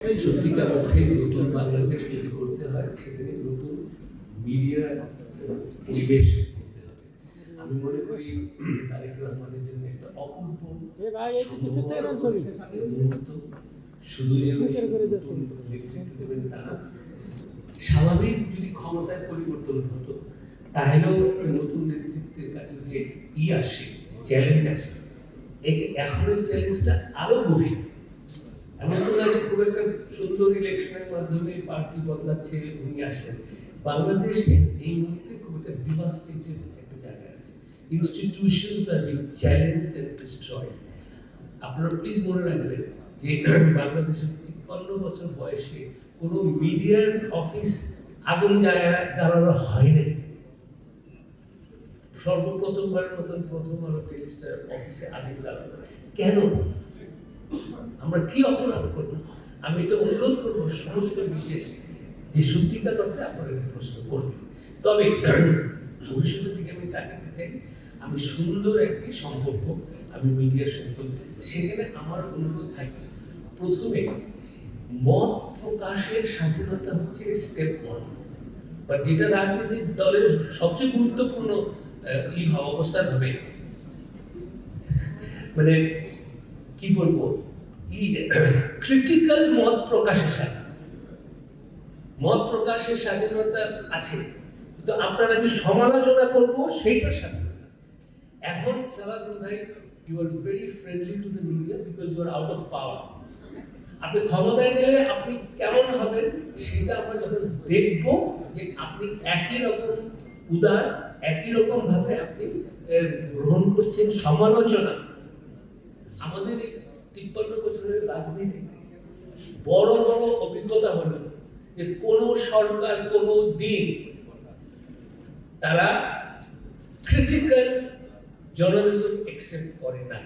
সত্যিকার অর্থে নতুন বাংলাদেশ যদি করতে হয় সেখানে নতুন মিডিয়া পরিবেশ করতে হবে। আমি মনে করি তারেক রহমানের জন্য একটা অপূর্ব মুহূর্ত। শুধু নেতৃত্ব দেবেন তা না, স্বাভাবিক যদি ক্ষমতায় পরিবর্তন হতো তাহলেও একটা নতুন নেতৃত্বের কাছে যে আসে, চ্যালেঞ্জ আসে, এখন এই চ্যালেঞ্জটা আরো গভীর। এমন তো না যে খুব একটা সুন্দর ইলেকশনের মাধ্যমে পার্টি বদলাচ্ছে, উনি আসেন। বাংলাদেশ এই মুহূর্তে খুব একটা ডিভাস্টেটেড একটা জায়গায় আছে। ইনস্টিটিউশনস আর বিং চ্যালেঞ্জড এন্ড ডিস্ট্রয়েড। আপনারা প্লিজ মনে রাখবেন যে বাংলাদেশের 53 বছর বয়সে কোনো মিডিয়ার অফিস আগুন জ্বালানো হয়নি। সর্বপ্রথমবারের মতন প্রথম আলো টেলিস্টার অফিসে আগুন জ্বালানো কেন? আমরা কি অপরাধ করবো? আমি এটা অনুরোধ করবো সমস্ত বিশেষ যে সত্যিকার অর্থে আপনারা প্রশ্ন করবেন। তবে ভবিষ্যতের দিকে আমি তাকাতে চাই। আমি সুন্দর একটি সম্পর্ক আমি মিডিয়ার সঙ্গে করতে চাই। সেখানে আমার অনুরোধ থাকবে, প্রথমে মত প্রকাশের স্বাধীনতা হচ্ছে স্টেপ 1, বা যেটা রাজনৈতিক দলের সবচেয়ে গুরুত্বপূর্ণ অবস্থান হবে, মানে কি বলবো, ক্রিটিক্যাল মত প্রকাশের স্বাধীনতা। মত প্রকাশের স্বাধীনতা আছে, কিন্তু আপনারা যে সমালোচনা করবো সেইটার স্বাধীনতা। এখন সালাউদ্দিন ভাই, you are very friendly to the media because you are out of power. আপনি ক্ষমতায় গেলে আপনি কেমন হবেন সেটা আমরা যখন দেখবো যে আপনি একই রকম উদার, একই রকম ভাবে আপনি গ্রহণ করছেন সমালোচনা। আমাদের 53 বছরের রাজনীতিতে বড় বড় অভিজ্ঞতা হলো যে কোন সরকার কোন দিন তারা ক্রিটিক্যাল জার্নালিজম অ্যাকসেপ্ট করে না।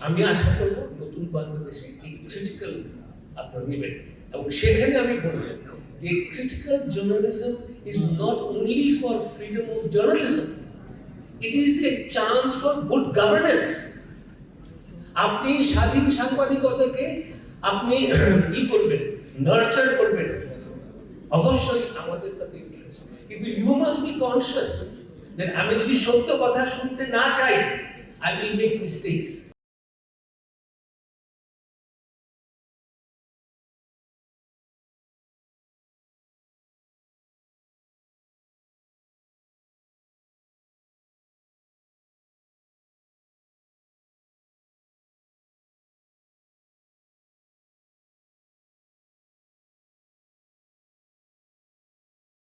আমি আশা করব নতুন বাংলাদেশে এই ক্রিটিক্যাল আপনারা নেবেন, এবং সেখানে আমি বলবো যে critical journalism is not only for freedom of journalism, it is a chance for good governance. আপনি স্বাধীন সাংবাদিকতাকে আপনি কি করবেন, নার্চার করবেন, অবশ্যই আমাদের তাতে ইন্টারেস্ট, কিন্তু ইউ মাস্ট বি কনসিয়াস যে আমি যদি সত্য কথা শুনতে না চাই, আই উইল মেক মিস্টেকস।